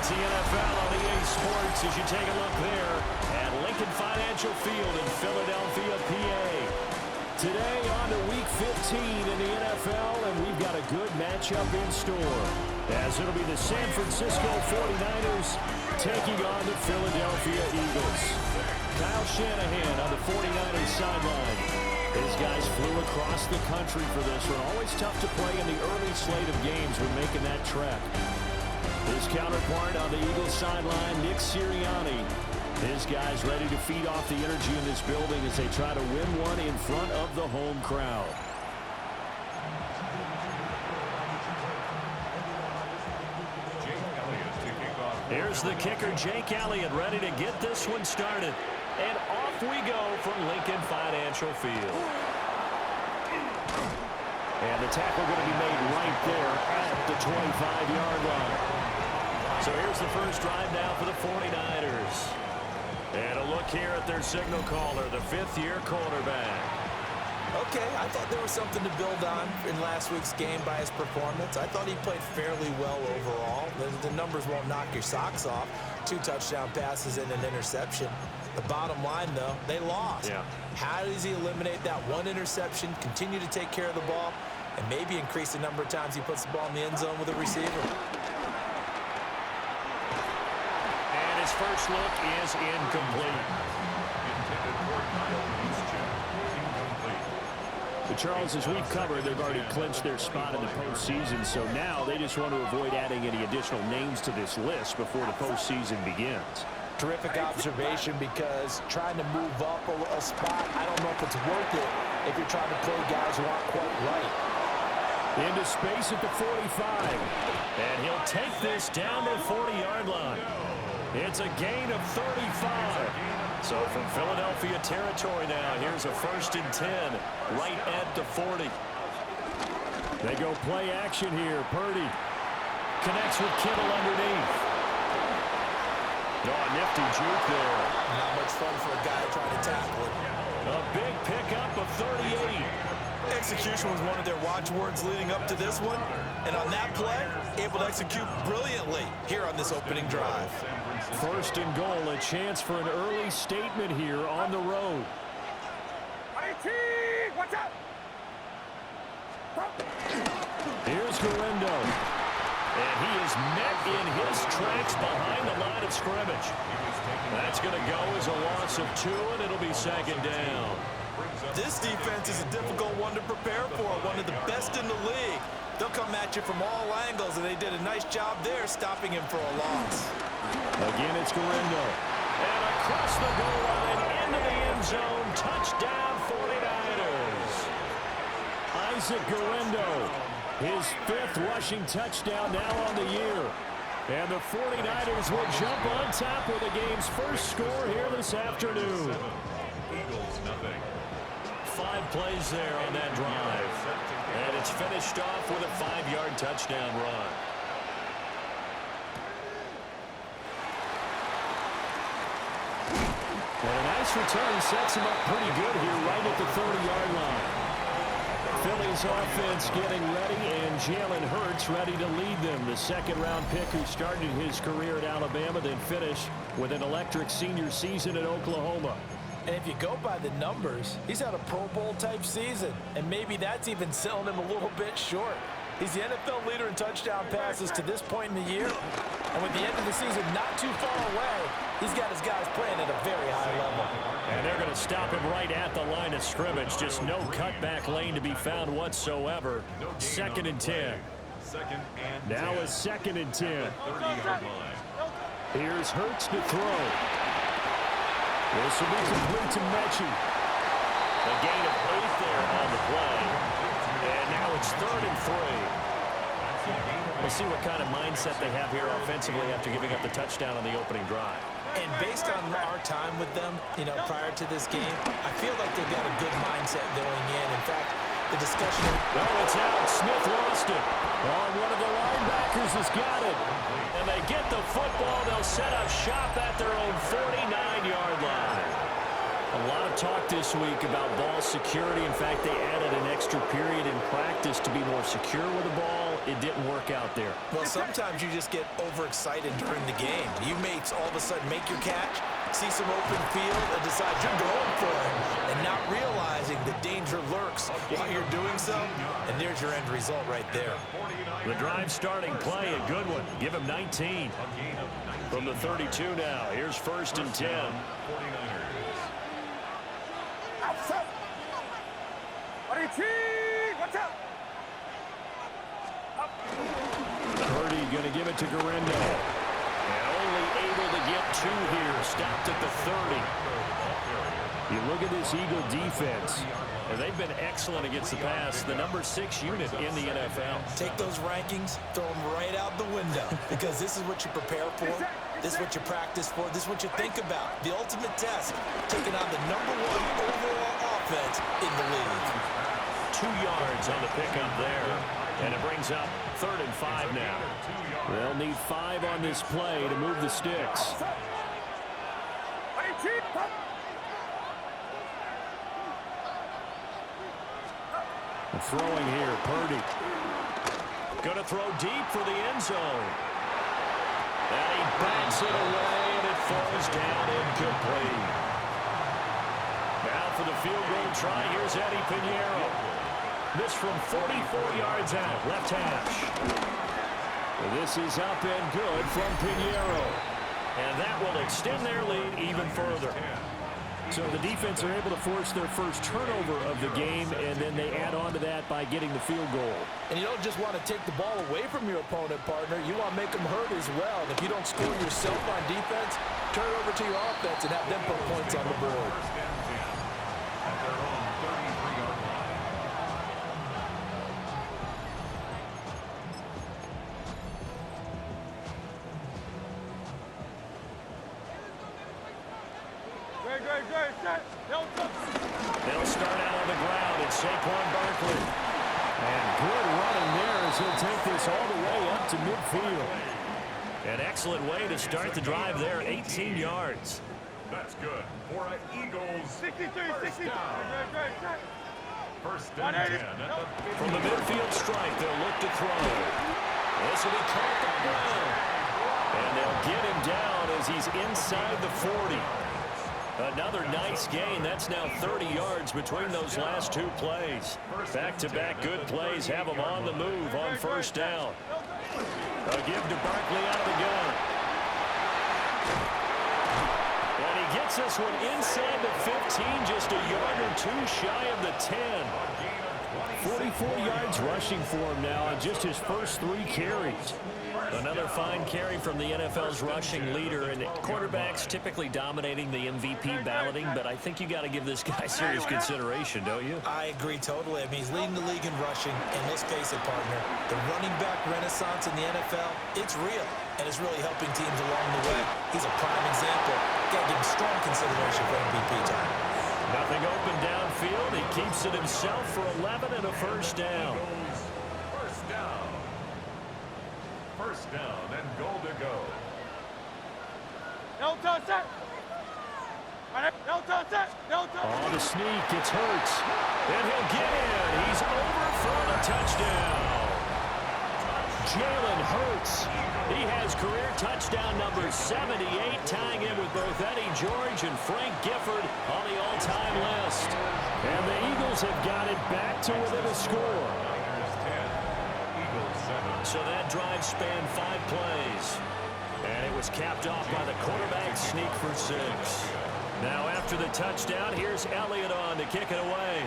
the NFL on EA Sports as you take a look there at Lincoln Financial Field in Philadelphia, PA. Today on to Week 15 in the NFL, and we've got a good matchup in store, as it'll be the San Francisco 49ers taking on the Philadelphia Eagles. Kyle Shanahan on the 49ers sideline. His guys flew across the country for this one. Always tough to play in the early slate of games when making that trek. His counterpart on the Eagles sideline, Nick Sirianni. His guys ready to feed off the energy in this building as they try to win one in front of the home crowd. Here's the kicker, Jake Elliott, ready to get this one started. And off we go from Lincoln Financial Field. And the tackle going to be made right there at the 25-yard line. So here's the first drive now for the 49ers. And a look here at their signal caller, the fifth-year quarterback. Okay, I thought there was something to build on in last week's game by his performance. I thought he played fairly well overall. The numbers won't knock your socks off. 2 touchdown passes and an interception. The bottom line, though, they lost. Yeah. How does he eliminate that one interception, continue to take care of the ball, and maybe increase the number of times he puts the ball in the end zone with a receiver? And his first look is incomplete. But Charles, as we've covered, they've already clinched their spot in the postseason, so now they just want to avoid adding any additional names to this list before the postseason begins. Terrific observation, because trying to move up a spot, I don't know if it's worth it if you're trying to play guys who aren't quite right. Into space at the 45. And he'll take this down to the 40-yard line. It's a gain of 35. So from Philadelphia territory now, here's a 1st and 10 right at the 40. They go play action here. Purdy connects with Kittle underneath. Oh, nifty juke there. Not much fun for a guy trying to tackle it. A big pickup of 38. Execution was one of their watchwords leading up to this one. And on that play, able to execute brilliantly here on this opening drive. 1st and goal, a chance for an early statement here on the road. Watch out! Here's Garendo. And he is met in his tracks behind the line of scrimmage. That's going to go as a loss of 2, and it'll be 2nd down. This defense is a difficult one to prepare for, one of the best in the league. They'll come at you from all angles, and they did a nice job there stopping him for a loss. Again, it's Garendo. And across the goal line, into the end zone, touchdown 49ers. Isaac Garendo, his 5th rushing touchdown now on the year. And the 49ers will jump on top with the game's first score here this afternoon. 5 plays there on that drive. And it's finished off with a 5-yard touchdown run. And a nice return sets him up pretty good here right at the 30-yard line. Philly's offense getting ready, and Jalen Hurts ready to lead them. The 2nd-round pick who started his career at Alabama, then finished with an electric senior season at Oklahoma. And if you go by the numbers, he's had a Pro Bowl-type season, and maybe that's even selling him a little bit short. He's the NFL leader in touchdown passes to this point in the year, and with the end of the season not too far away, he's got his guys playing at a very high level. And they're going to stop him right at the line of scrimmage. Just no cutback lane to be found whatsoever. 2nd and 10. Now a 2nd and 10. Here's Hurts to throw. This will be complete to Mechie. A gain of 8 there on the play. And now it's 3rd and 3. We'll see what kind of mindset they have here offensively after giving up the touchdown on the opening drive. And based on our time with them, prior to this game, I feel like they've got a good mindset going in. In fact, the discussion... Oh, it's out. Smith lost it. Oh, one of the linebackers has got it. And they get the football. They'll set up shop at their own 49-yard line. A lot of talk this week about ball security. In fact, they added an extra period in practice to be more secure with the ball. It didn't work out there. Well, sometimes you just get overexcited during the game. You may all of a sudden make your catch, see some open field, and decide you're going for it, and not realizing the danger lurks while you're doing so, and there's your end result right there. The drive starting play, a good one. Give him 19. From the 32 now, here's 1st and 10. Purdy going to give it to Garendo. And only able to get 2 here. Stopped at the 30. You look at this Eagle defense, and they've been excellent against the pass. The number 6 unit in the NFL. Take those rankings, throw them right out the window, because this is what you prepare for. This is what you practice for. This is what you think about. The ultimate test, taking on the number 1 overall offense in the league. 2 yards on the pickup there. And it brings up 3rd and 5 now. They'll need 5 on this play to move the sticks. Throwing here, Purdy. Going to throw deep for the end zone. And he backs it away, and it falls down incomplete. Now for the field goal try, here's Eddie Pinheiro. This from 44 yards out, left hash. This is up and good from Pinheiro. And that will extend their lead even further. So the defense are able to force their first turnover of the game, and then they add on to that by getting the field goal. And you don't just want to take the ball away from your opponent, partner. You want to make them hurt as well. And if you don't score yourself on defense, turn it over to your offense and have them put points on the board. They'll start out on the ground. It's Saquon Barkley. And good running there as he'll take this all the way up to midfield. An excellent way to start the drive there, 18 yards. That's good for an Eagles 63-60. First down 10. From the midfield strike, they'll look to throw. This will be caught by Brown. And they'll get him down as he's inside the 40. Another nice gain. That's now 30 yards between those last 2 plays. Back-to-back good plays have them on the move on 1st down. A give to Barkley out of the gun. And he gets this one inside the 15, just a yard or 2 shy of the 10. 44 yards rushing for him now on just his first 3 carries. Another fine carry from the NFL's rushing leader, and quarterbacks typically dominating the MVP balloting, but I think you got to give this guy serious consideration, don't you? I agree totally. I mean, he's leading the league in rushing, and let's face it, partner, the running back renaissance in the NFL, it's real, and it's really helping teams along the way. He's a prime example. Got to give him strong consideration for MVP time. Nothing open downfield. He keeps it himself for 11 and a 1st down. First down and goal to go. On the sneak, it's Hurts. And he'll get in. He's over for the touchdown. Jalen Hurts. He has career touchdown number 78, tying in with both Eddie George and Frank Gifford on the all-time list. And the Eagles have got it back to within a score. So that drive spanned 5 plays. And it was capped off by the quarterback sneak for 6. Now after the touchdown, here's Elliott on to kick it away.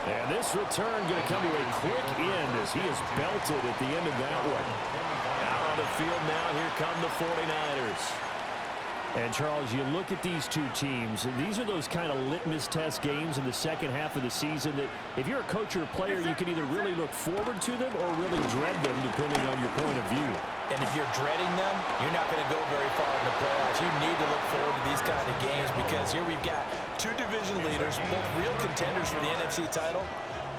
And this return going to come to a quick end as he is belted at the end of that one. Out on the field now, here come the 49ers. And, Charles, you look at these 2 teams, and these are those kind of litmus test games in the second half of the season that if you're a coach or a player, you can either really look forward to them or really dread them, depending on your point of view. And if you're dreading them, you're not going to go very far in the playoffs. You need to look forward to these kind of games because here we've got 2 division leaders, both real contenders for the NFC title.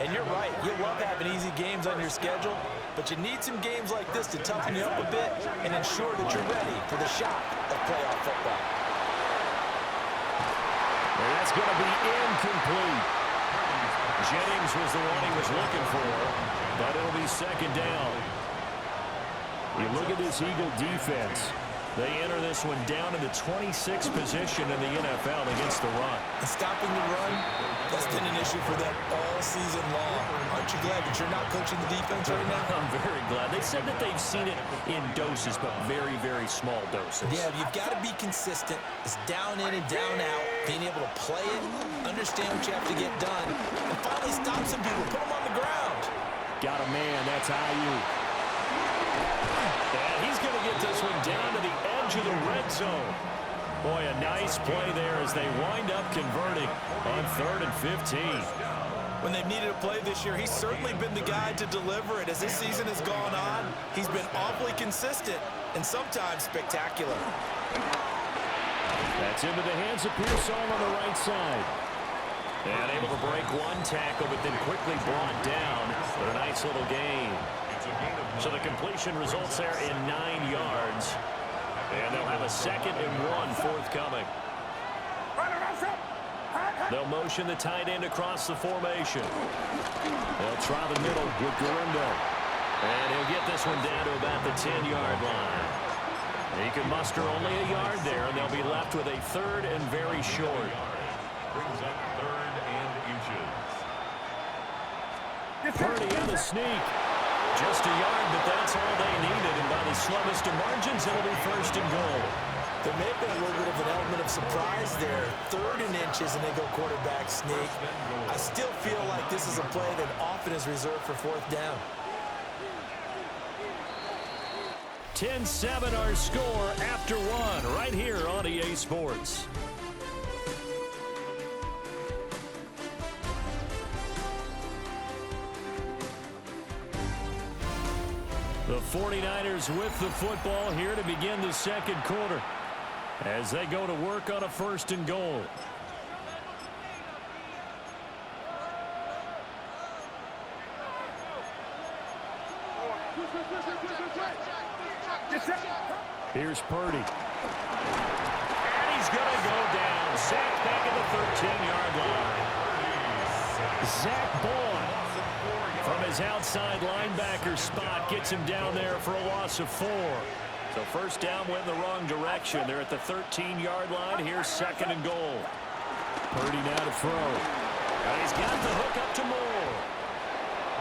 And you're right, you love having easy games on your schedule, but you need some games like this to toughen you up a bit and ensure that you're ready for the shock of playoff football. And that's going to be incomplete. Jennings was the one he was looking for, but it'll be second down. You look at this Eagle defense. They enter this one down in the 26th position in the NFL against the run. And stopping the run, that's been an issue for them all season long. Aren't you glad that you're not coaching the defense right now? I'm very glad. They said that they've seen it in doses, but very, very small doses. Yeah, you've got to be consistent. It's down in and down out. Being able to play it, understand what you have to get done, and finally stop some people, put them on the ground. Got a man, that's Ayuk. And he's going to get this one down to the edge of the red zone. Boy, a nice play there as they wind up converting on 3rd and 15. When they've needed a play this year, he's certainly been the guy to deliver it. As this season has gone on, he's been awfully consistent and sometimes spectacular. That's into the hands of Pearsall on the right side. And able to break one tackle, but then quickly brought down for a nice little gain. So the completion results there in 9 yards. And they'll have a 2nd and 1 forthcoming. They'll motion the tight end across the formation. They'll try the middle with Garindo. And he'll get this one down to about the 10-yard line. He can muster only a yard there, and they'll be left with a 3rd and very short. Brings up 3rd and inches. Purdy on the sneak. Just a yard, but that's all they needed. And by the slowest of margins, it'll be 1st and goal. There may have been a little bit of an element of surprise there. 3rd and inches, and they go quarterback sneak. I still feel like this is a play that often is reserved for 4th down. 10-7 our score after 1 right here on EA Sports. The 49ers with the football here to begin the 2nd quarter as they go to work on a 1st and goal. Here's Purdy. And he's going to go down. Sacked back at the 13-yard line. Zach Boyd from his outside linebacker spot gets him down there for a loss of 4. So 1st down went in the wrong direction. They're at the 13-yard line. Here's 2nd and goal. Purdy now to throw. And he's got the hook up to Moore.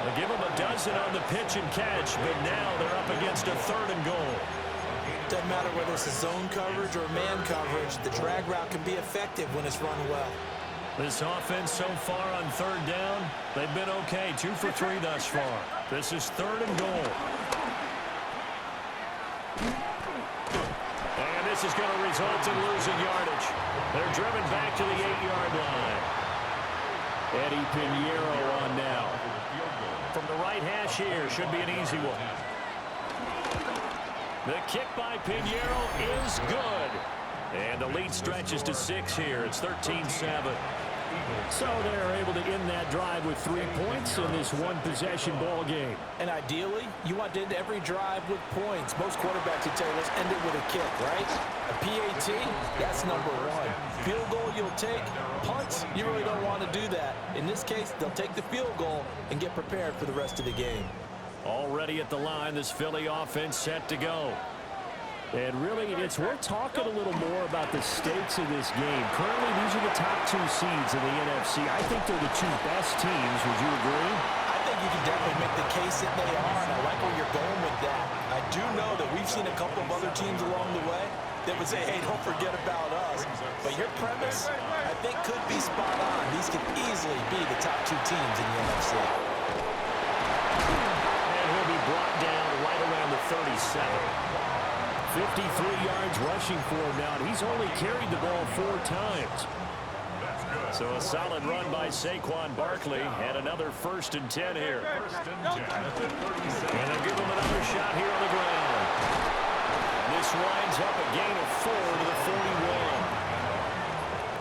They'll give him a dozen on the pitch and catch, but now they're up against a 3rd and goal. Doesn't matter whether it's a zone coverage or man coverage, the drag route can be effective when it's run well. This offense so far on 3rd down, they've been okay. 2 for 3 thus far. This is 3rd and goal. And this is going to result in losing yardage. They're driven back to the 8-yard line. Eddie Pinheiro on now. From the right hash here, should be an easy one. The kick by Pinheiro is good. And the lead stretches to 6 here. It's 13-7. So they're able to end that drive with 3 points in this one-possession ball game. And ideally, you want to end every drive with points. Most quarterbacks would tell you, let's end it with a kick, right? A PAT, that's number 1. Field goal you'll take. Punts, you really don't want to do that. In this case, they'll take the field goal and get prepared for the rest of the game. Already at the line, this Philly offense set to go. And really, it's worth talking a little more about the stakes of this game. Currently, these are the top 2 seeds in the NFC. I think they're the 2 best teams. Would you agree? I think you can definitely make the case that they are, and I like where you're going with that. I do know that we've seen a couple of other teams along the way that would say, hey, don't forget about us. But your premise, I think, could be spot on. These could easily be the top 2 teams in the NFC. And he'll be brought down right around the 37. 53 yards rushing for him now, and he's only carried the ball 4 times. So a solid run by Saquon Barkley, and another 1st and 10 here. And they'll give him another shot here on the ground. And this winds up a gain of 4 to the 41.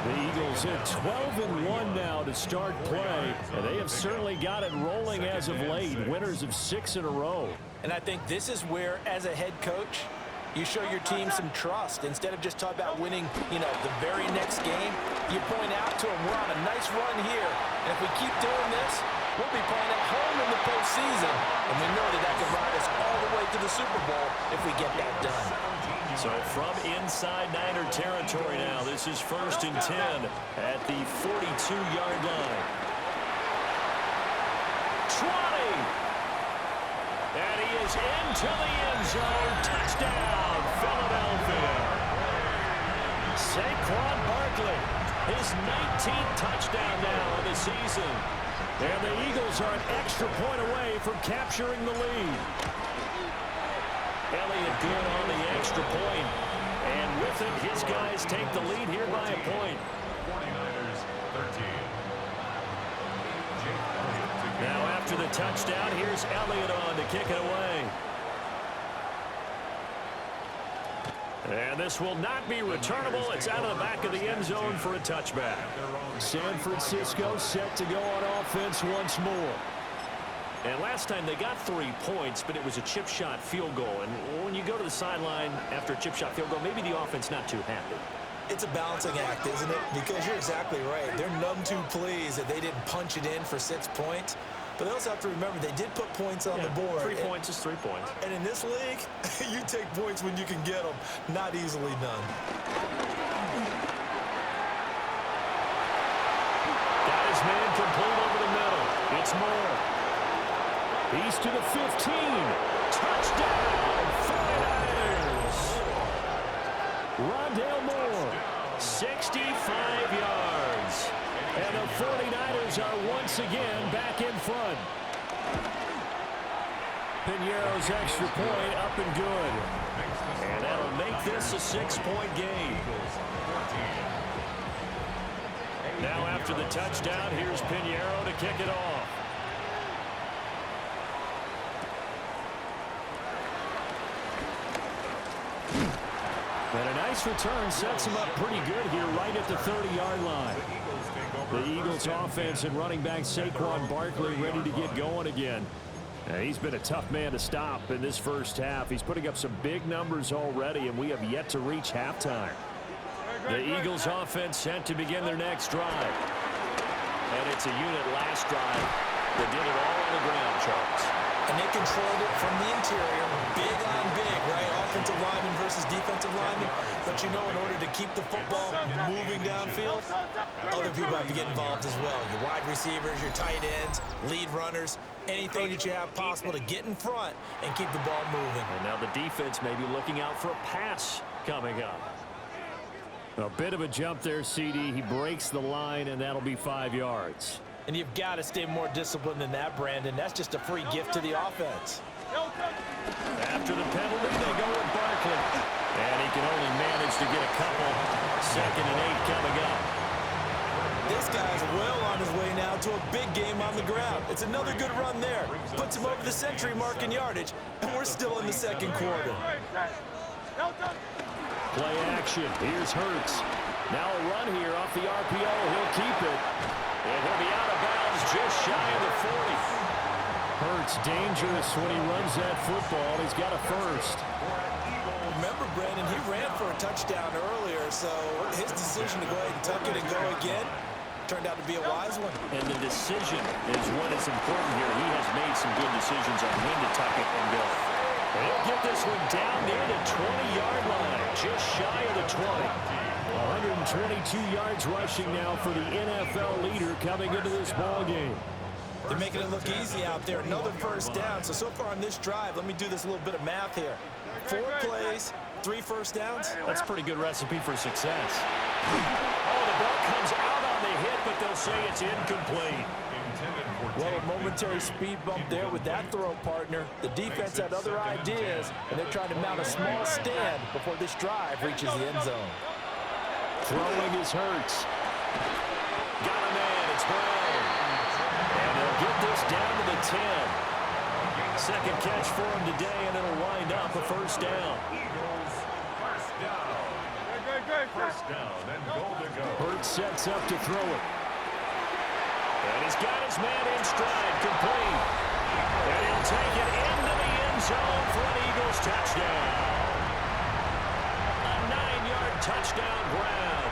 The Eagles hit 12-1 now to start play, and they have certainly got it rolling as of late. Winners of 6 in a row. And I think this is where, as a head coach, you show your team some trust. Instead of just talking about winning, the very next game, you point out to them, we're on a nice run here. And if we keep doing this, we'll be playing at home in the postseason. And we know that can ride us all the way to the Super Bowl if we get that done. So from inside Niner territory now, this is 1st and 10 at the 42-yard line. 20! And he is into the end zone. Touchdown, Philadelphia. Saquon Barkley, his 19th touchdown now of the season. And the Eagles are an extra point away from capturing the lead. Elliott good on the extra point. And with it, his guys take the lead here by a point. 49ers 13. Now after the touchdown, here's Elliott on to kick it away. And this will not be returnable. It's out of the back of the end zone for a touchback. San Francisco set to go on offense once more. And last time they got 3 points, but it was a chip shot field goal. And when you go to the sideline after a chip shot field goal, maybe the offense not too happy. It's a balancing act, isn't it? Because you're exactly right. They're none too pleased that they didn't punch it in for 6 points. But they also have to remember they did put points on the board. 3 points is 3 points. And in this league, you take points when you can get them. Not easily done. Got his man complete over the middle. It's Moore. He's to the 15. Touchdown, 49ers. Rondale Moore, 65 yards. And the 49ers are once again back in front. Pinheiro's extra point up and good. And that'll make this a 6-point game. Now after the touchdown, here's Pinheiro to kick it off. And a nice return sets him up pretty good here right at the 30-yard line. The Eagles offense and running back Saquon Barkley ready to get going again. And he's been a tough man to stop in this first half. He's putting up some big numbers already, and we have yet to reach halftime. The Eagles offense set to begin their next drive. And it's a unit last drive that did it all on the ground, Charles. And they controlled it from the interior, big on big, right? Offensive lineman versus defensive lineman. But in order to keep the football moving downfield, other people have to get involved as well. Your wide receivers, your tight ends, lead runners, anything that you have possible to get in front and keep the ball moving. And now the defense may be looking out for a pass coming up. A bit of a jump there, CD. He breaks the line, and that'll be 5 yards. And you've got to stay more disciplined than that, Brandon. That's just a free gift to the offense. After the penalty, they go with Barkley. And he can only manage to get a couple. 2nd and 8 coming up. This guy's well on his way now to a big game on the ground. It's another good run there. Puts him over the century mark in yardage. And we're still in the second quarter. Play action. Here's Hurts. Now a run here off the RPO. He'll keep it. And he'll be out of bounds just shy of the 40. Hurts dangerous when he runs that football. He's got a first. Remember, Brandon, he ran for a touchdown earlier, so his decision to go ahead and tuck it and go again turned out to be a wise one. And the decision is what is important here. He has made some good decisions on when to tuck it and go. And he'll get this one down near the 20-yard line, just shy of the 20. 122 yards rushing now for the NFL leader coming into this ball game. They're making it look easy out there. Another first down. So far on this drive, let me do this little bit of math here. 4 plays, 3 first downs. That's a pretty good recipe for success. Oh, the ball comes out on the hit, but they'll say it's incomplete. Well, a momentary speed bump there with that throw, partner. The defense had other ideas, and they're trying to mount a small stand before this drive reaches the end zone. Throwing is Hurts. Got a man. It's Brown. And they'll get this down to the 10. Second catch for him today, and it'll wind up a first down. Eagles first down. First down and goal to go. Hurts sets up to throw it. And he's got his man in stride, complete. And he'll take it into the end zone for an Eagles touchdown. A 9-yard touchdown grab.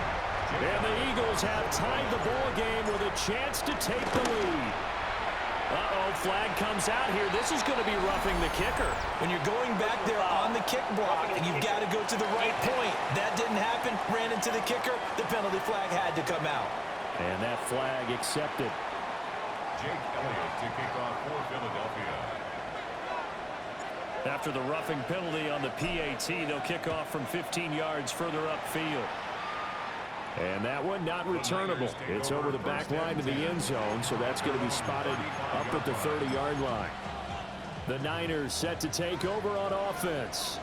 And the Eagles have tied the ball game with a chance to take the lead. Uh-oh, flag comes out here. This is going to be roughing the kicker. When you're going back there on the kick block and you've got to go to the right point, that didn't happen, ran into the kicker, the penalty flag had to come out. And that flag accepted. Jake Elliott to kick off for Philadelphia. After the roughing penalty on the PAT, they'll kick off from 15 yards further upfield. And that one not returnable. It's over the back line to the end zone, so that's going to be spotted up at the 30-yard line. The Niners set to take over on offense.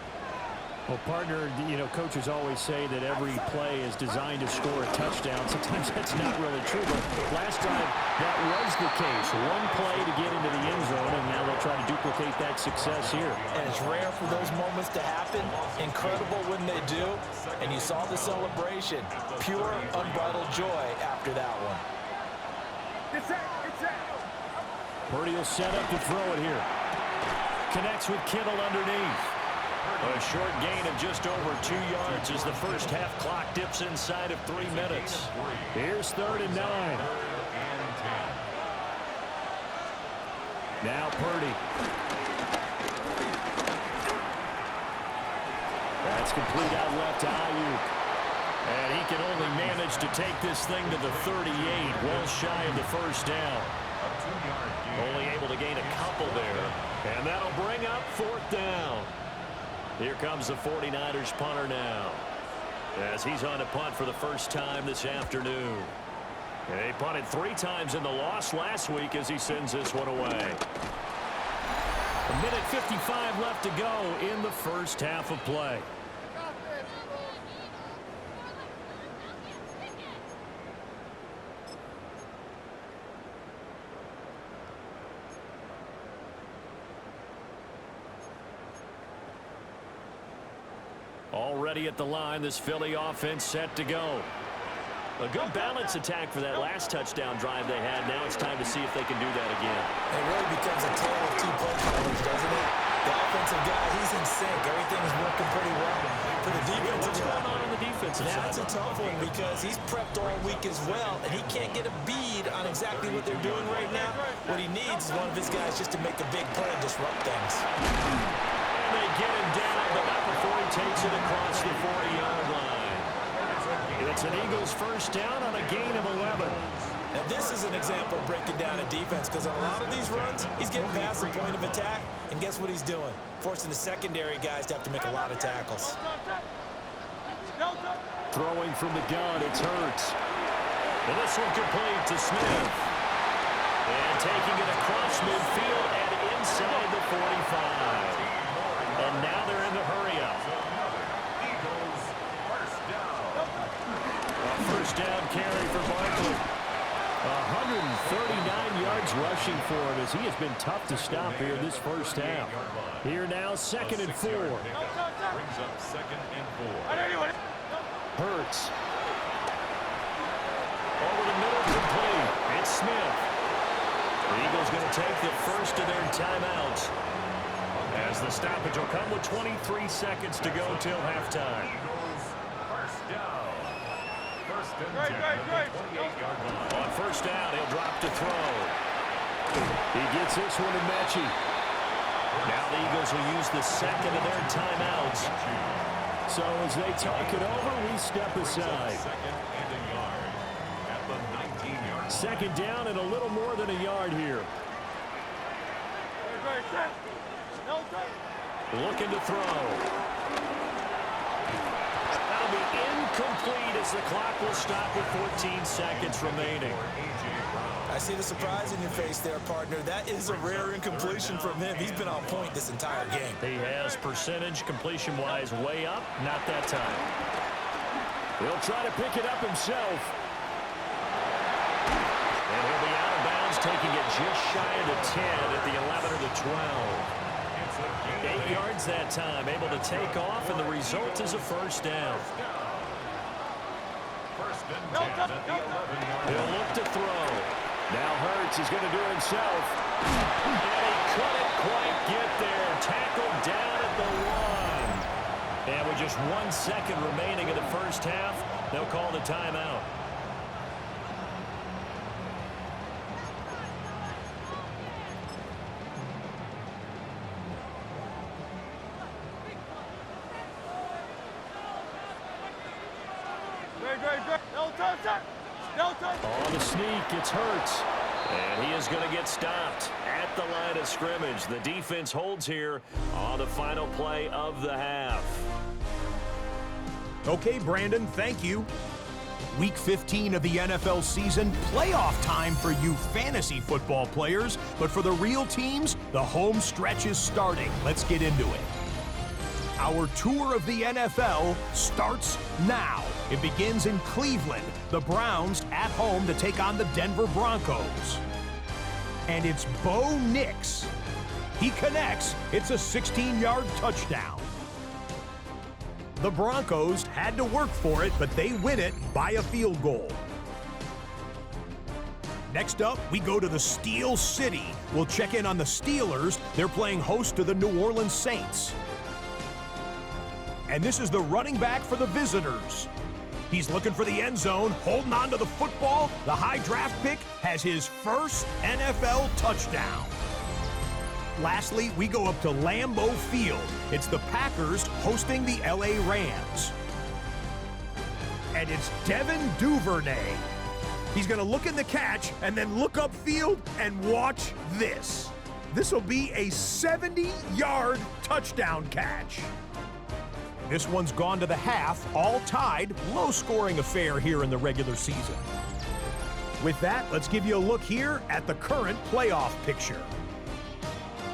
Well, partner, you know, coaches always say that every play is designed to score a touchdown. Sometimes that's not really true, but last time that was the case. One play to get into the end zone, and now they'll try to duplicate that success here. And it's rare for those moments to happen. Incredible when they do. And you saw the celebration. Pure, unbridled joy after that one. Purdy will set up to throw it here. Connects with Kittle underneath. A short gain of just over 2 yards as the first half clock dips inside of 3 minutes. Here's 3rd and 9. Now Purdy. That's complete out left to Ayuk. And he can only manage to take this thing to the 38, well shy of the first down. Only able to gain a couple there. And that'll bring up 4th down. Here comes the 49ers punter now, as he's on to punt for the first time this afternoon. And he punted 3 times in the loss last week as he sends this one away. 1:55 left to go in the first half of play. Already at the line, this Philly offense set to go. A good balance attack for that last touchdown drive they had. Now it's time to see if they can do that again. It really becomes a tale of 2 play callers, doesn't it? The offensive guy, he's in sync. Everything is working pretty well. For the defensive What's going on the defensive side? That's a tough one because he's prepped all week as well, and he can't get a bead on exactly what they're doing right now. What he needs is one of his guys just to make a big play and disrupt things. And they get him down, but not before he takes it across the 40-yard line. It's an Eagles first down on a gain of 11. Now this is an example of breaking down a defense because on a lot of these runs, he's getting past the point of attack, and guess what he's doing? Forcing the secondary guys to have to make a lot of tackles. Throwing from the gun, it's Hurts. And this one complete to Smith. And taking it across midfield and inside the 45. And now they're in the hurry-up. A first down carry for Barkley. 139 yards rushing for him as he has been tough to stop here this first half. Here now, 2nd and 4. Brings up 2nd and 4. Hurts. Over the middle, complete. It's Smith. The Eagles going to take the first of their timeouts, as the stoppage will come with 23 seconds to go till halftime. First down. First and 10 at the 28-yard line. On first down, he'll drop to throw. He gets this one to Mechie. Now the Eagles will use the second of their timeouts. So as they talk it over, we step aside. 2nd and a yard at the 19-yard line. 2nd down and a little more than a yard here. Looking to throw. That'll be incomplete as the clock will stop with 14 seconds remaining. I see the surprise in your face there, partner. That is a rare incompletion from him. He's been on point this entire game. He has percentage completion-wise way up. Not that time. He'll try to pick it up himself. And he'll be out of bounds, taking it just shy of the 10 at the 11 or the 12. 8 yards that time, able to take off, and the result is a first down. First and 10 at the 11-yard He'll look to throw. Now Hurts is going to do it himself. And he couldn't quite get there. Tackled down at the 1. And with just 1 second remaining in the first half, they'll call the timeout. On the sneak, it's Hurts. And he is going to get stopped at the line of scrimmage. The defense holds here on the final play of the half. Okay, Brandon, thank you. Week 15 of the NFL season, playoff time for you fantasy football players. But for the real teams, the home stretch is starting. Let's get into it. Our tour of the NFL starts now. It begins in Cleveland. The Browns at home to take on the Denver Broncos. And it's Bo Nix. He connects. It's a 16-yard touchdown. The Broncos had to work for it, but they win it by a field goal. Next up, we go to the Steel City. We'll check in on the Steelers. They're playing host to the New Orleans Saints. And this is the running back for the visitors. He's looking for the end zone, holding on to the football. The high draft pick has his first NFL touchdown. Lastly, we go up to Lambeau Field. It's the Packers hosting the LA Rams. And it's Devin Duvernay. He's going to look in the catch and then look upfield and watch this. This will be a 70-yard touchdown catch. This one's gone to the half, all tied, low-scoring affair here in the regular season. With that, let's give you a look here at the current playoff picture.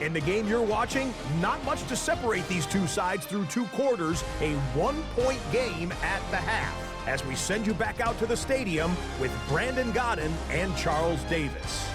In the game you're watching, not much to separate these two sides through 2 quarters, a 1-point game at the half, as we send you back out to the stadium with Brandon Godden and Charles Davis.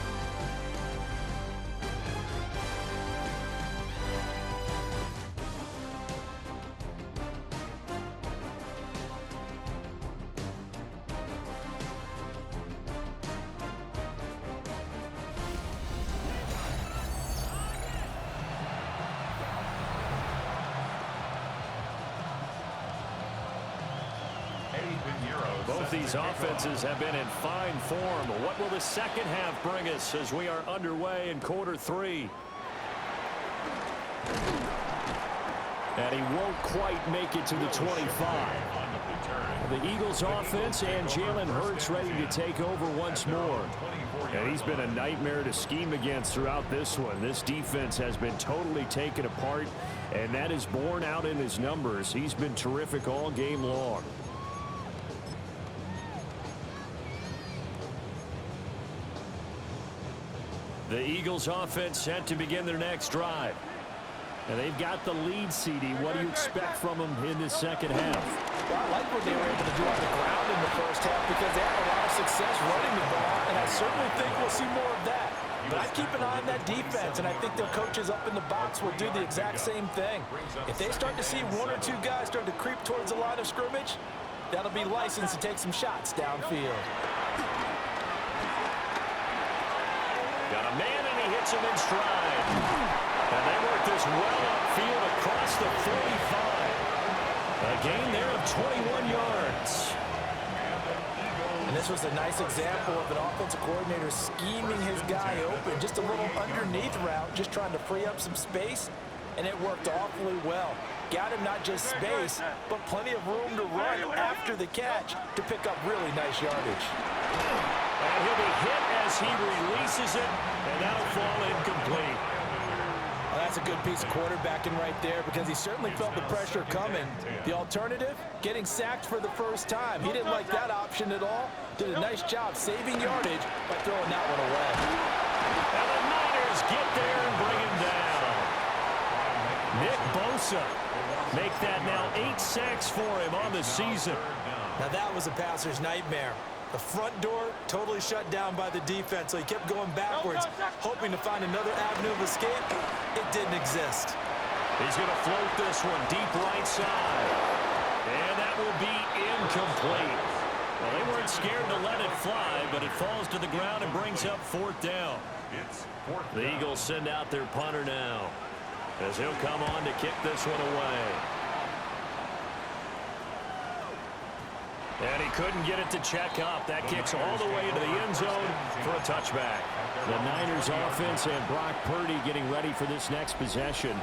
Both these offenses have been in fine form. What will the second half bring us as we are underway in quarter 3? And he won't quite make it to the 25. The Eagles offense and Jalen Hurts ready to take over once more. And he's been a nightmare to scheme against throughout this one. This defense has been totally taken apart, and that is borne out in his numbers. He's been terrific all game long. The Eagles offense set to begin their next drive. And they've got the lead, CD. What do you expect from them in this second half? Well, I like what they were able to do on the ground in the first half because they had a lot of success running the ball, and I certainly think we'll see more of that. But I keep an eye on that defense, and I think their coaches up in the box will do the exact same thing. If they start to see 1 or 2 guys start to creep towards the line of scrimmage, that'll be licensed to take some shots downfield. Got a man, and he hits him in stride. And they work this well upfield across the 45. A gain there of 21 yards. And this was a nice example of an offensive coordinator scheming his guy open. Just a little underneath route, just trying to free up some space, and it worked awfully well. Got him not just space, but plenty of room to run after the catch to pick up really nice yardage. And he'll be hit as he releases it, and that'll fall incomplete. Well, that's a good piece of quarterbacking right there because he certainly felt the pressure coming. The alternative, getting sacked for the first time. He didn't like that option at all. Did a nice job saving yardage by throwing that one away. And the Niners get there and bring him down. Nick Bosa make that now 8 sacks for him on the season. Now that was a passer's nightmare. The front door totally shut down by the defense, so he kept going backwards, hoping to find another avenue of escape. It didn't exist. He's going to float this one deep right side. And that will be incomplete. Well, they weren't scared to let it fly, but it falls to the ground and brings up 4th down. The Eagles send out their punter now, as he'll come on to kick this one away. And he couldn't get it to check up. That kicks all the way into the end zone for a touchback. The Niners offense and Brock Purdy getting ready for this next possession.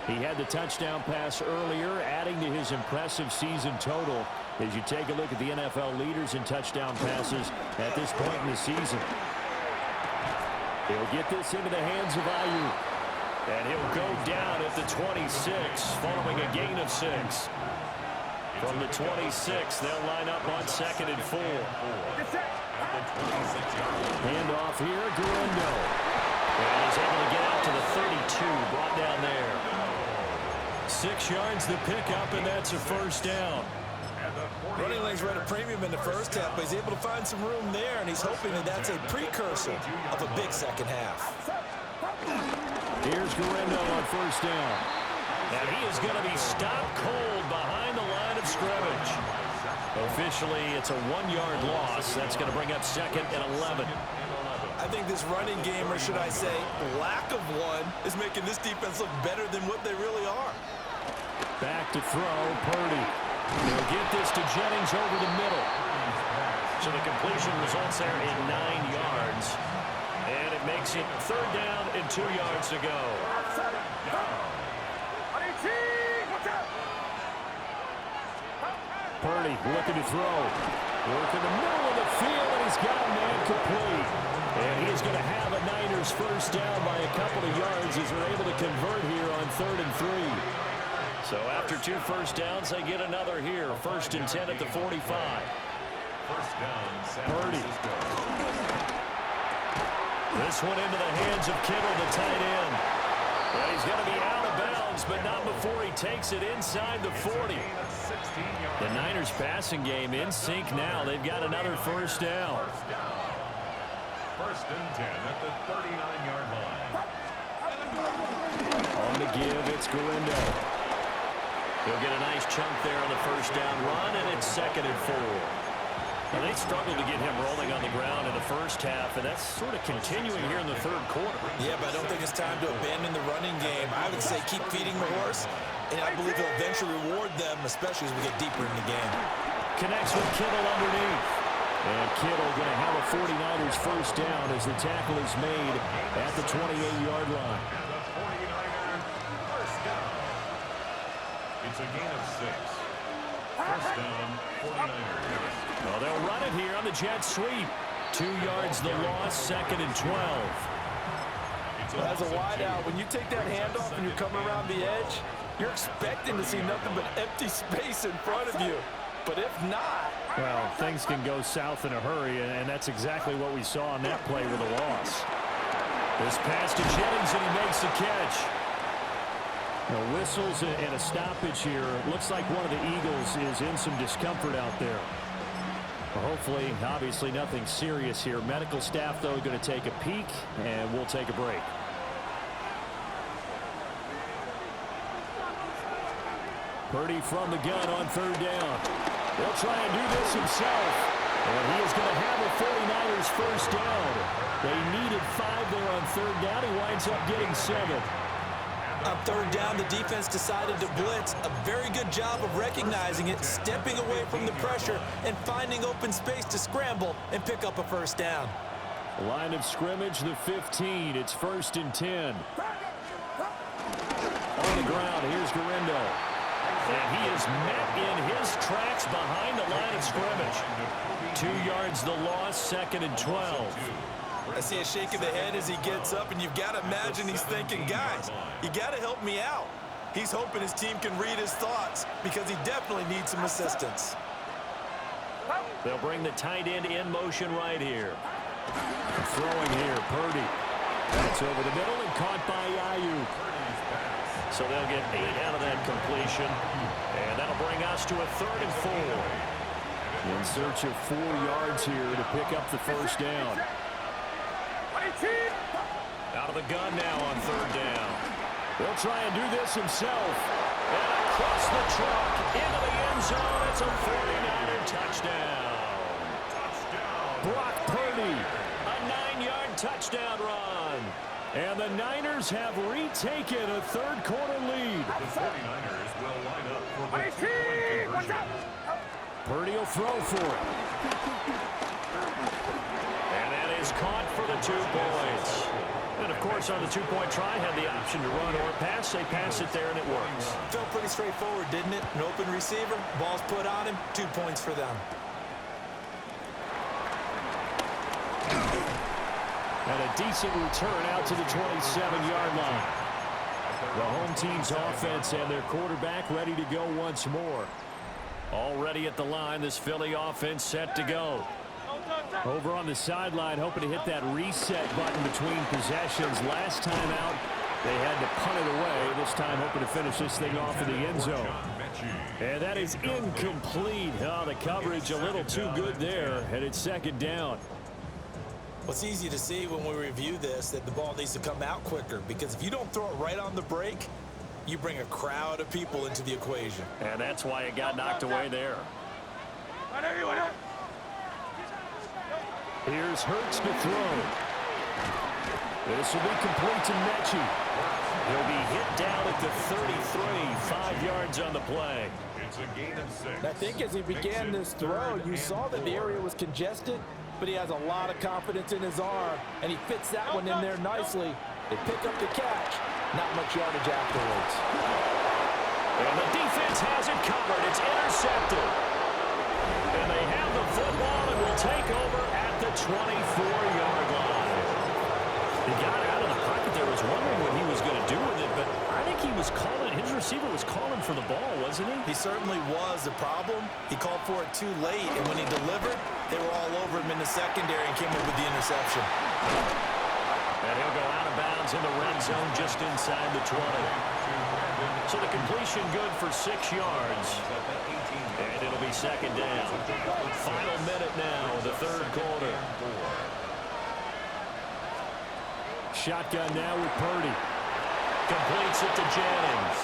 He had the touchdown pass earlier, adding to his impressive season total as you take a look at the NFL leaders in touchdown passes at this point in the season. He'll get this into the hands of Ayuk. And he'll go down at the 26, following a gain of 6. From the 26, they'll line up on 2nd and 4. Hand off here, Guendo. And he's able to get out to the 32, brought down there. 6 yards the pickup, and that's a 1st down. Running lanes were at a premium in the first half, but he's able to find some room there, and he's hoping that that's a precursor of a big second half. Here's Guendo on 1st down. And he is going to be stopped cold behind the line of scrimmage. Officially, it's a 1-yard loss. That's going to bring up 2nd and 11. I think this running game, or should I say lack of one, is making this defense look better than what they really are. Back to throw, Purdy. They'll get this to Jennings over the middle. So the completion results there in 9 yards. And it makes it 3rd down and 2 yards to go. Purdy looking to throw. Work in the middle of the field, and he's got a man complete. And he is going to have a Niners 1st down by a couple of yards as they're able to convert here on 3rd and 3. So after 2 first downs, they get another here. 1st and 10 at the 45. Purdy. This one into the hands of Kittle, the tight end. Well, he's going to be out of bounds, but not before he takes it inside the 40. The Niners passing game in sync now. They've got another 1st down. 1st and 10 at the 39-yard line. On the give, it's Guendo. He'll get a nice chunk there on the 1st down run, and it's 2nd and 4. Now, they struggled to get him rolling on the ground in the first half, and that's sort of continuing here in the 3rd quarter. Yeah, but I don't think it's time to abandon the running game. I would say keep feeding the horse, and I believe he'll eventually reward them, especially as we get deeper in the game. Connects with Kittle underneath. And Kittle going to have a 49ers 1st down as the tackle is made at the 28-yard line. And the 49ers 1st down. It's a gain of 6. 1st down, 49ers. Well, they'll run it here on the jet sweep. 2 yards the loss, 2nd and 12. As a wideout, when you take that handoff and you come around the edge, you're expecting to see nothing but empty space in front of you. But if not... Well, things can go south in a hurry, and that's exactly what we saw on that play with a loss. This pass to Jennings, and he makes the catch. No whistles and a stoppage here. Looks like one of the Eagles is in some discomfort out there. Well, hopefully, obviously, nothing serious here. Medical staff, though, going to take a peek, and we'll take a break. Purdy from the gun on 3rd down. They'll try and do this himself. And he is going to have a 49ers 1st down. They needed 5 there on 3rd down. He winds up getting 7. On 3rd down, the defense decided to blitz. A very good job of recognizing it, stepping away from the pressure, and finding open space to scramble and pick up a 1st down. Line of scrimmage, the 15. It's 1st and 10. On the ground, here's Guendo. And he is met in his tracks behind the line of scrimmage. 2 yards the loss, 2nd and 12. I see a shake of the head as he gets up, and you've got to imagine he's thinking, guys, you got to help me out. He's hoping his team can read his thoughts because he definitely needs some assistance. They'll bring the tight end in motion right here. Throwing here, Purdy. That's over the middle and caught by Ayuk. So they'll get 8 out of that completion. And that'll bring us to a 3rd and 4. In search of 4 yards here to pick up the 1st down. Out of the gun now on 3rd down. They'll try and do this himself. And across the truck into the end zone. It's a 49er touchdown. touchdown run. And the Niners have retaken a third-quarter lead. The 49ers will line up for the two-point conversion. Purdy will throw for it. And that is caught for the 2 points. And, of course, on the two-point try, had the option to run or pass. They pass it there, and it works. Felt pretty straightforward, didn't it? An open receiver, ball's put on him, 2 points for them. And a decent return out to the 27-yard line. The home team's offense and their quarterback ready to go once more. Already at the line, this Philly offense set to go. Over on the sideline, hoping to hit that reset button between possessions. Last time out, they had to punt it away. This time, hoping to finish this thing off in the end zone. And that is incomplete. Oh, the coverage a little too good there, and it's second down. Well, it's easy to see when we review this that the ball needs to come out quicker, because if you don't throw it right on the break, you bring a crowd of people into the equation. And that's why it got knocked away there. Here's Hurts to throw. This will be complete to Mechie. He'll be hit down at the 33, 5 yards on the play. It's a gain of 6. I think as he began this throw, you saw that the area was congested, but he has a lot of confidence in his arm, and he fits that one in there nicely. They pick up the catch. Not much yardage afterwards. And the defense has it covered. It's intercepted. And they have the football and will take over at the 24-yard line. He got out of the pocket there. Was wondering what he was going to do with it, but I think he was calling. His receiver was calling for the ball, wasn't he? He certainly was. The problem, he called for it too late, and when he delivered, they were all over him in the secondary and came up with the interception. And he'll go out of bounds in the red zone just inside the 20. So the completion good for 6 yards. And it'll be second down. Final minute now, the third quarter. Shotgun now with Purdy. Completes it to Jennings.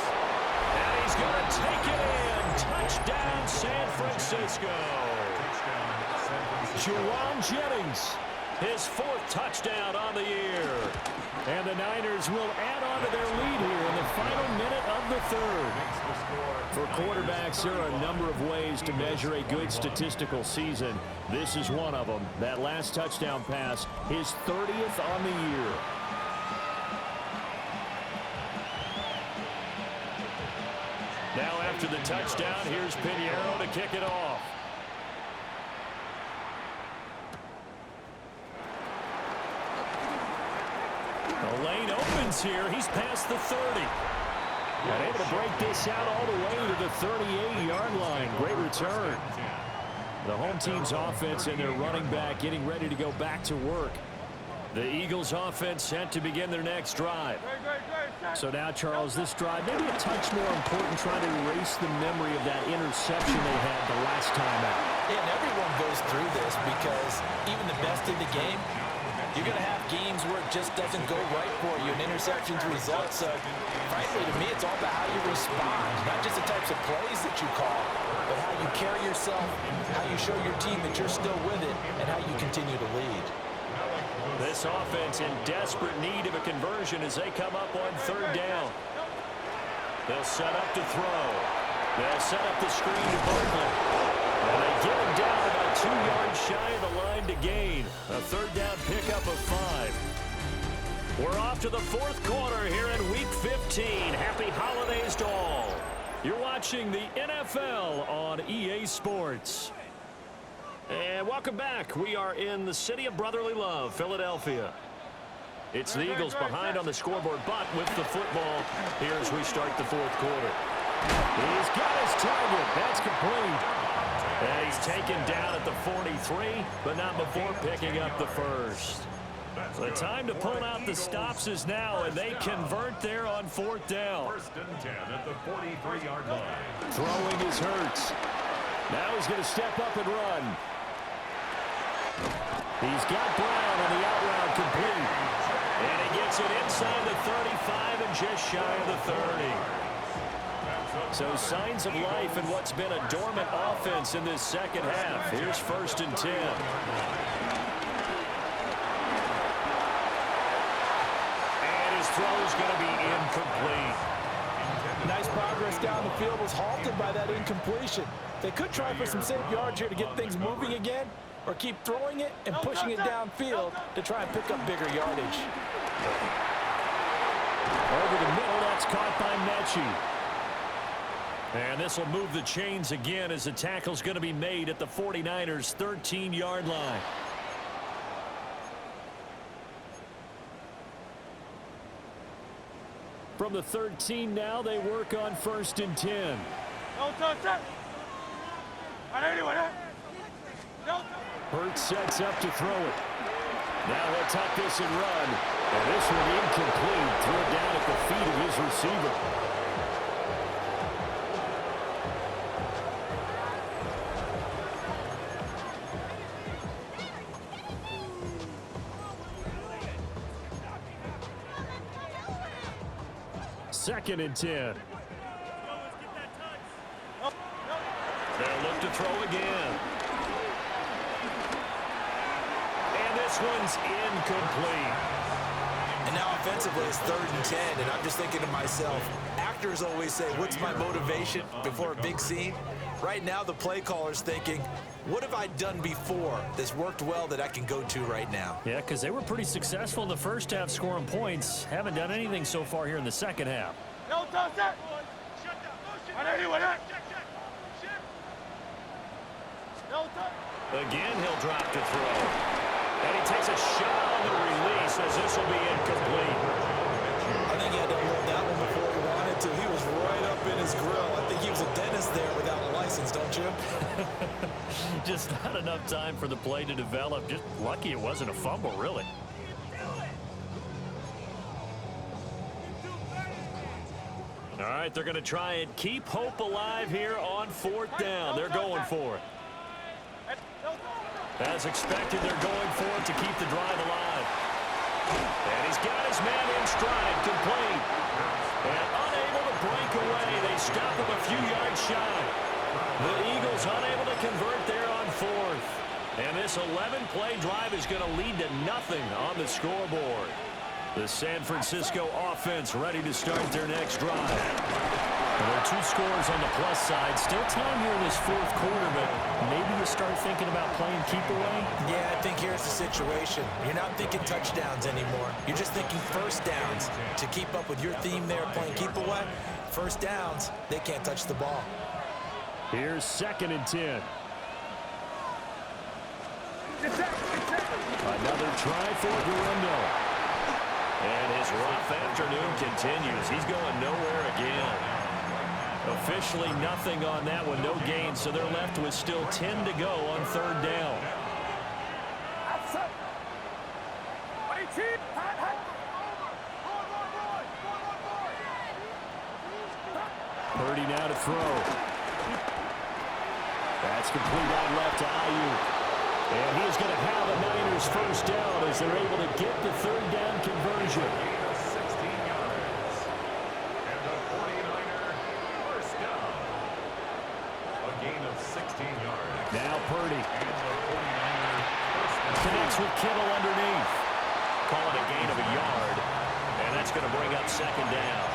And he's going to take it in. Touchdown, San Francisco. Juwan Jennings, his 4th touchdown on the year. And the Niners will add on to their lead here in the final minute of the third. For quarterbacks, there are a number of ways to measure a good statistical season. This is one of them. That last touchdown pass, his 30th on the year. Now after the touchdown, here's Pinheiro to kick it off. The lane opens here. He's past the 30. And able to break this out all the way to the 38-yard line. Great return. The home team's offense and their running back getting ready to go back to work. The Eagles offense set to begin their next drive. So now, Charles, this drive maybe a touch more important, trying to erase the memory of that interception they had the last time out. Yeah, and everyone goes through this because even the best in the game, you're going to have games where it just doesn't go right for you, and interceptions result. So, frankly, to me, it's all about how you respond, not just the types of plays that you call, but how you carry yourself, how you show your team that you're still with it, and how you continue to lead. This offense in desperate need of a conversion as they come up on third down. They'll set up to throw. They'll set up the screen to Barkley. And they get him down about 2 yards shy of the line to gain. A third down pickup of 5. We're off to the fourth quarter here in Week 15. Happy holidays to all. You're watching the NFL on EA Sports. And welcome back. We are in the city of brotherly love, Philadelphia. It's the Eagles behind on the scoreboard, but with the football here as we start the fourth quarter. He's got his target. That's complete. And he's taken down at the 43, but not before picking up the first. The time to pull out the stops is now, and they convert there on fourth down. First and 10 at the 43-yard line. Throwing is Hurts. Now he's going to step up and run. He's got Brown on the out route complete. And he gets it inside the 35 and just shy of the 30. So signs of life in what's been a dormant offense in this second half. Here's first and 10. going to be incomplete. Nice progress down the field was halted by that incompletion. They could try for some safe yards here to get things moving again, or keep throwing it and pushing it downfield to try and pick up bigger yardage. Over the middle, that's caught by Mechie. And this will move the chains again as the tackle's going to be made at the 49ers' 13-yard line. From the 13 now, they work on 1st and 10. Hurts sets up to throw it. Now he'll tuck this and run. And this one incomplete. Threw it down at the feet of his receiver. Second and 10. They'll look to throw again. And this one's incomplete. And now offensively, it's 3rd and 10, and I'm just thinking to myself, actors always say, what's my motivation before a big scene? Right now, the play caller's thinking, what have I done before that's worked well that I can go to right now? Yeah, because they were pretty successful in the first half scoring points. Haven't done anything so far here in the second half. Again, he'll drop to throw. And he takes a shot on the release as this will be incomplete. I think he had to hold that one before he wanted to. He was right up in his grill. I think he was a dentist there without a license, don't you? Just not enough time for the play to develop. Just lucky it wasn't a fumble, really. All right, they're going to try and keep hope alive here on 4th down. They're going for it. As expected, they're going for it to keep the drive alive. And he's got his man in stride, complete. And unable to break away. They stop him a few yards shy. The Eagles unable to convert there on 4th. And this 11-play drive is going to lead to nothing on the scoreboard. The San Francisco offense ready to start their next drive. Well, there are 2 scores on the plus side. Still time here in this 4th quarter, but maybe you start thinking about playing keep away? Yeah, I think here's the situation. You're not thinking touchdowns anymore. You're just thinking first downs. To keep up with your theme there, playing keep away, first downs, they can't touch the ball. Here's 2nd and 10. Another try for Guerrero. And his rough afternoon continues. He's going nowhere again. Officially nothing on that one, no gain, so they're left with still 10 to go on 3rd down. Purdy now to throw. That's complete out left to Ayuk. And he's going to have the Niners first down as they're able to get the 3rd down conversion. 16 yards. And the 49er first down. A gain of 16 yards. Now Purdy. And the 49er first down. Connects with Kittle underneath. Call it a gain of a yard. And that's going to bring up 2nd down.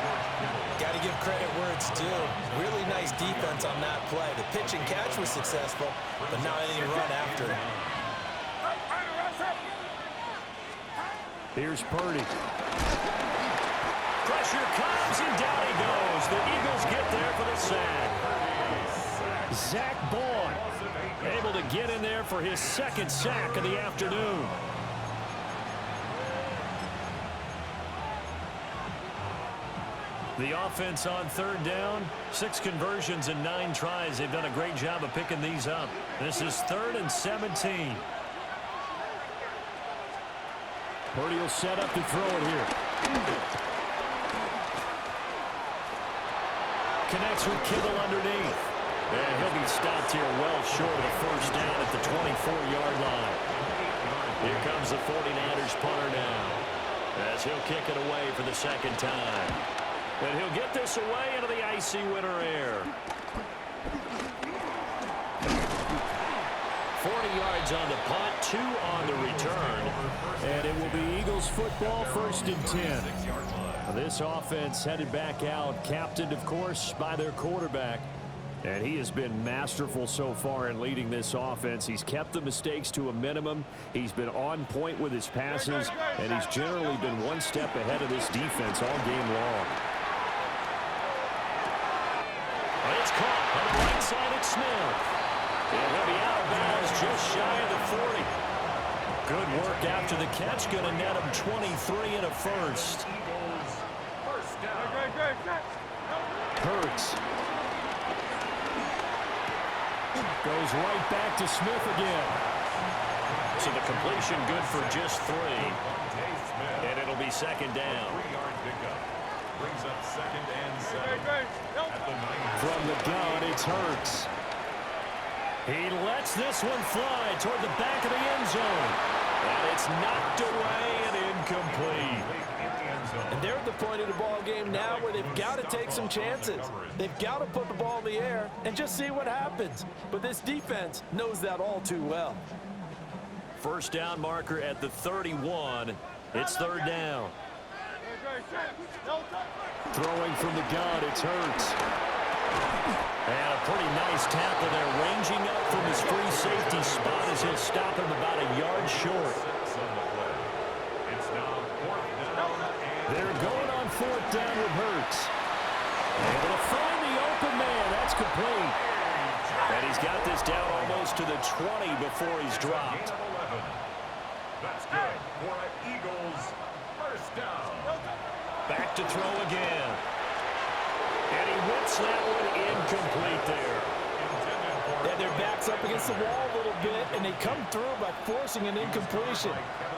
Got to give credit where it's due. Really nice defense on that play. The pitch and catch was successful, but not any run after it. Here's Purdy. Pressure comes, and down he goes. The Eagles get there for the sack. Zach Boyd able to get in there for his 2nd sack of the afternoon. The offense on 3rd down, 6 conversions and 9 tries. They've done a great job of picking these up. This is 3rd and 17. Purdy will set up to throw it here. Connects with Kittle underneath. And he'll be stopped here well short of the first down at the 24-yard line. Here comes the 49ers punter now, as he'll kick it away for the 2nd time. And he'll get this away into the icy winter air. 40 yards on the punt, 2 on the return. And it will be Eagles football, 1st and 10. This offense headed back out, captained, of course, by their quarterback. And he has been masterful so far in leading this offense. He's kept the mistakes to a minimum. He's been on point with his passes, and he's generally been one step ahead of this defense all game long. It's caught on the right side at Smith. And he'll be out of bounds just shy of the 40. Good work after the catch. Going to net him 23 and a first. Hurts. Goes right back to Smith again. So the completion good for just 3. And it'll be second down. 3-yard pickup. Brings up second and 7. At the 9. From the gun, it's Hurts. He lets this one fly toward the back of the end zone. And it's knocked away and incomplete. And they're at the point of the ball game now where they've got to take some chances. They've got to put the ball in the air and just see what happens. But this defense knows that all too well. First down marker at the 31. It's third down. Throwing from the gun, it's Hurts. And a pretty nice tackle there, ranging up from his free safety spot as he'll stop him about a yard short. They're going on fourth down with Hurts. Able to find the open man. That's complete. And he's got this down almost to the 20 before he's dropped. That's good for an Eagles first down. Back to throw again. And he whips that one incomplete there. Yeah, their back's up against the wall a little bit, and they come through by forcing an incompletion.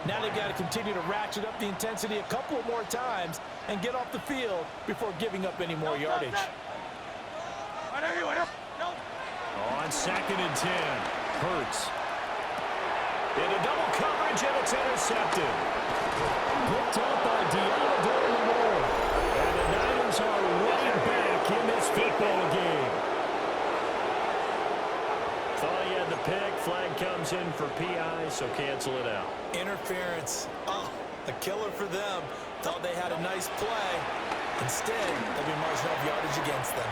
Now they've got to continue to ratchet up the intensity a couple of more times and get off the field before giving up any more yardage. On second and 10, Hurts. Into double coverage, and it's intercepted. Picked up by Diallo. And the Niners are right back in this football game. Thought he had the pick. Flag comes in for PI, so cancel it out. Interference. Oh, a killer for them. Thought they had a nice play. Instead, they'll be marching off yardage against them.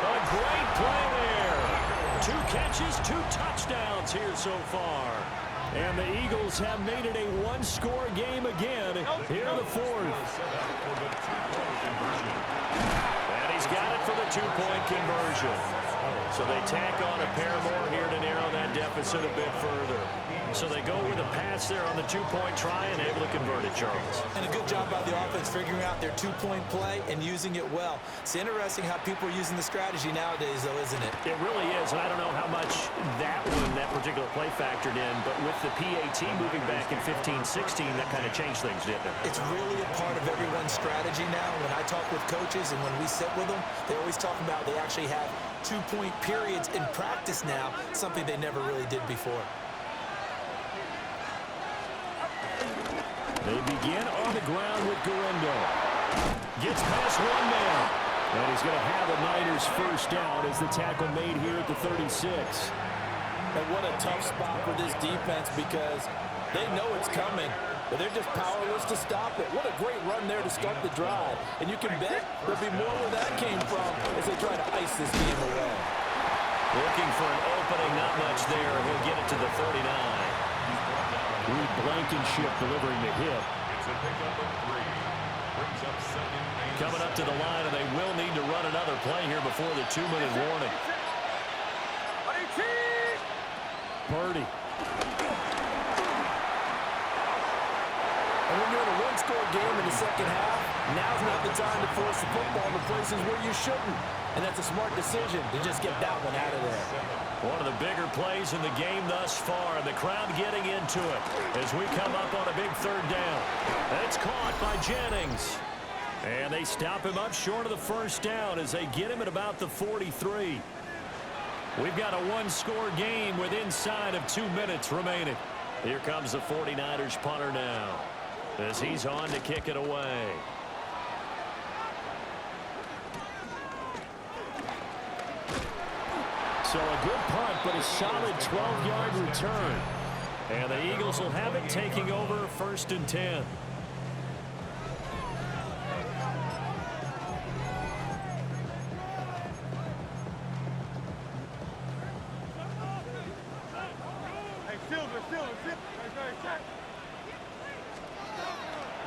A great play there. 2 catches, 2 touchdowns here so far. And the Eagles have made it a one-score game again here in the fourth. And he's got it for the 2-point conversion. So they tack on a pair more here to narrow that deficit a bit further. So they go with a pass there on the 2-point try and able to convert it, Charles. And a good job by the offense figuring out their 2-point play and using it well. It's interesting how people are using the strategy nowadays, though, isn't it? It really is, and I don't know how much that particular play factored in, but with the PAT moving back in 15-16, that kind of changed things, didn't it? It's really a part of everyone's strategy now. When I talk with coaches and when we sit with them, they always talk about they actually have 2-point periods in practice now, something they never really did before. They begin on the ground with Guendo. Gets past one man. And he's going to have the Niners first down as the tackle made here at the 36. And what a tough spot for this defense because they know it's coming, but they're just powerless to stop it. What a great run there to start the drive. And you can bet there'll be more where that came from as they try to ice this game away. Looking for an opening, not much there. He'll get it to the 39. Reed Blankenship delivering the hit. It's a pickup of 3. Brings up second and Coming up to the line, and they will need to run another play here before the 2-minute warning. Purdy. And when you're in a one-score game in the second half, now's not the time to force the football to places where you shouldn't. And that's a smart decision to just get that one out of there. One of the bigger plays in the game thus far, and the crowd getting into it as we come up on a big third down. It's caught by Jennings. And they stop him up short of the first down as they get him at about the 43. We've got a one-score game with inside of 2 minutes remaining. Here comes the 49ers punter now as he's on to kick it away. So a good punt, but a solid 12-yard return. And the Eagles will have it, taking over 1st and 10.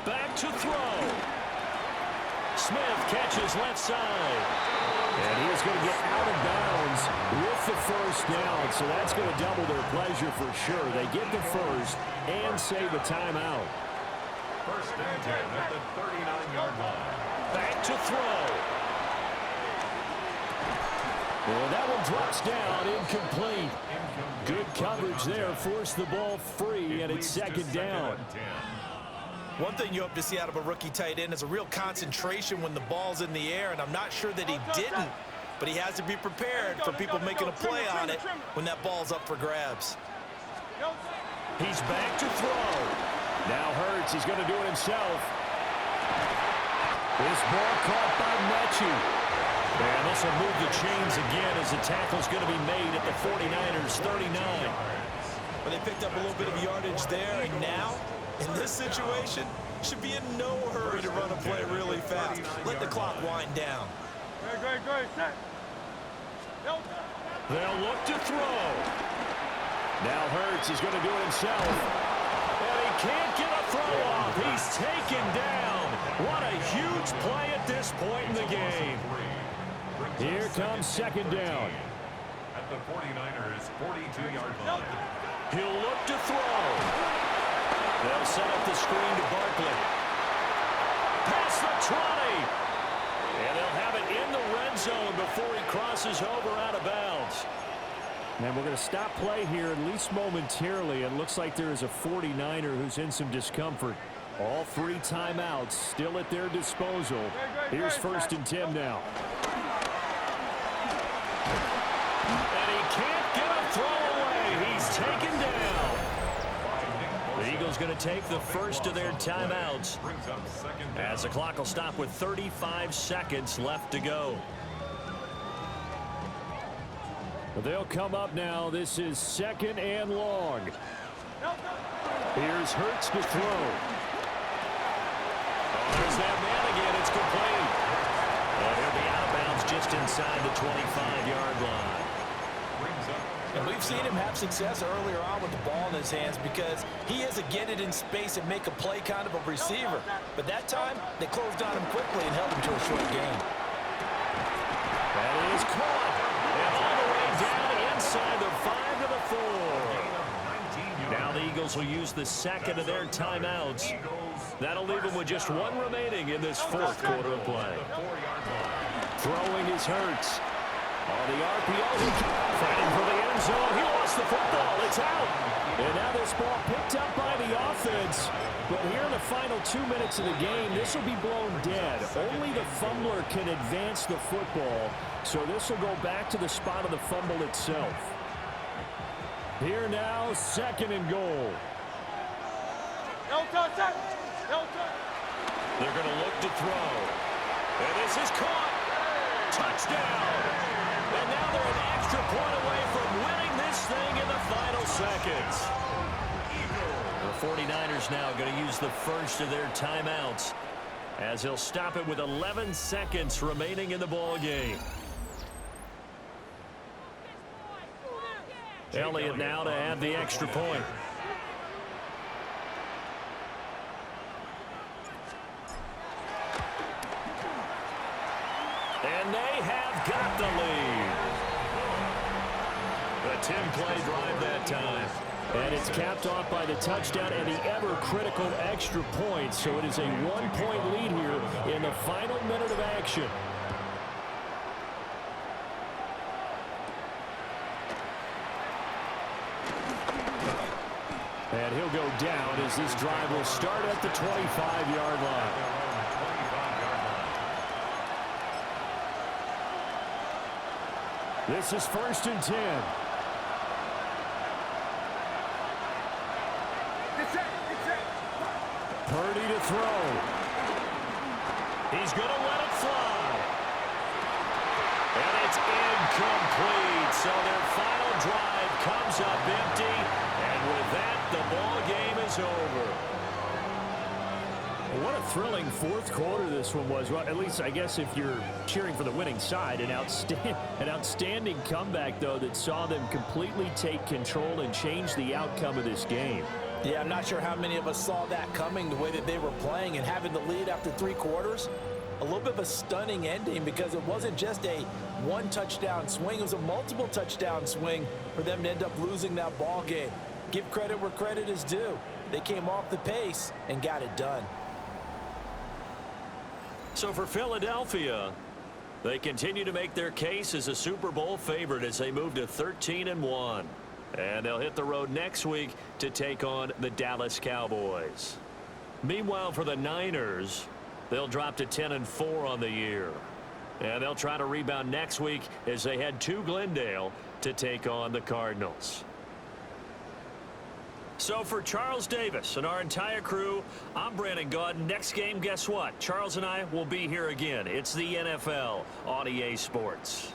Back to throw. Smith catches left side. And he is going to get out of bounds with the first down. So that's going to double their pleasure for sure. They get the first and save a timeout. First and 10 at the 39-yard line. Back to throw. Well, that one drops down, incomplete. Good coverage there, forced the ball free, and it's second down. One thing you hope to see out of a rookie tight end is a real concentration when the ball's in the air, and I'm not sure that he didn't, but he has to be prepared for people making a play on it when that ball's up for grabs. He's back to throw. Now Hurts, he's going to do it himself. This ball caught by Mechie. And this will move the chains again as the tackle's going to be made at the 49ers 39. But they picked up a little bit of yardage there, and now, in this situation, should be in no hurry to run a play really fast. Let the clock wind down. They'll look to throw. Now Hurts is going to do it himself. And he can't get a throw off. He's taken down. What a huge play at this point in the game. Here comes second down. At the 49ers 42-yard line. He'll look to throw. They'll set up the screen to Barkley. Past the 20. And they'll have it in the red zone before he crosses over out of bounds. And we're going to stop play here, at least momentarily. It looks like there is a 49er who's in some discomfort. All three timeouts still at their disposal. Here's first and 10 now. And he can't get a throw away. He's taken down. The Eagles going to take the first of their timeouts as the clock will stop with 35 seconds left to go. They'll come up now. This is second and long. Here's Hurts to throw. There's that man again. It's complete. He'll be out of bounds just inside the 25-yard line. And we've seen him have success earlier on with the ball in his hands because he is a get it in space and make a play kind of a receiver. But that time, they closed on him quickly and held him to a short gain. That is caught. And all the way down inside the 5 to the 4. Now the Eagles will use the second of their timeouts. That'll leave them with just one remaining in this fourth quarter of play. Throwing is Hurts. On the RPO, fighting for the end zone. He lost the football. It's out. And now this ball picked up by the offense. But here in the final 2 minutes of the game, this will be blown dead. Only the fumbler can advance the football. So this will go back to the spot of the fumble itself. Here now, second and goal. They're going to look to throw. And this is caught. Touchdown. And now they're an extra point away from winning this thing in the final seconds. The 49ers now going to use the first of their timeouts as they'll stop it with 11 seconds remaining in the ball game. Elliott now to add the extra point. And they have got the lead. A 10-play drive that time. And it's capped off by the touchdown and the ever-critical extra point. So it is a 1-point lead here in the final minute of action. And he'll go down as this drive will start at the 25-yard line. This is first and 10. Purdy to throw. He's going to let it fly. And it's incomplete. So their final drive comes up empty. And with that, the ball game is over. What a thrilling fourth quarter this one was. Well, at least I guess if you're cheering for the winning side, an outstanding comeback, though, that saw them completely take control and change the outcome of this game. Yeah, I'm not sure how many of us saw that coming, the way that they were playing and having the lead after 3 quarters. A little bit of a stunning ending because it wasn't just a one-touchdown swing. It was a multiple touchdown swing for them to end up losing that ball game. Give credit where credit is due. They came off the pace and got it done. So for Philadelphia, they continue to make their case as a Super Bowl favorite as they move to 13-1. And they'll hit the road next week to take on the Dallas Cowboys. Meanwhile, for the Niners, they'll drop to 10-4 on the year. And they'll try to rebound next week as they head to Glendale to take on the Cardinals. So for Charles Davis and our entire crew, I'm Brandon Gaudin. Next game, guess what? Charles and I will be here again. It's the NFL on EA Sports.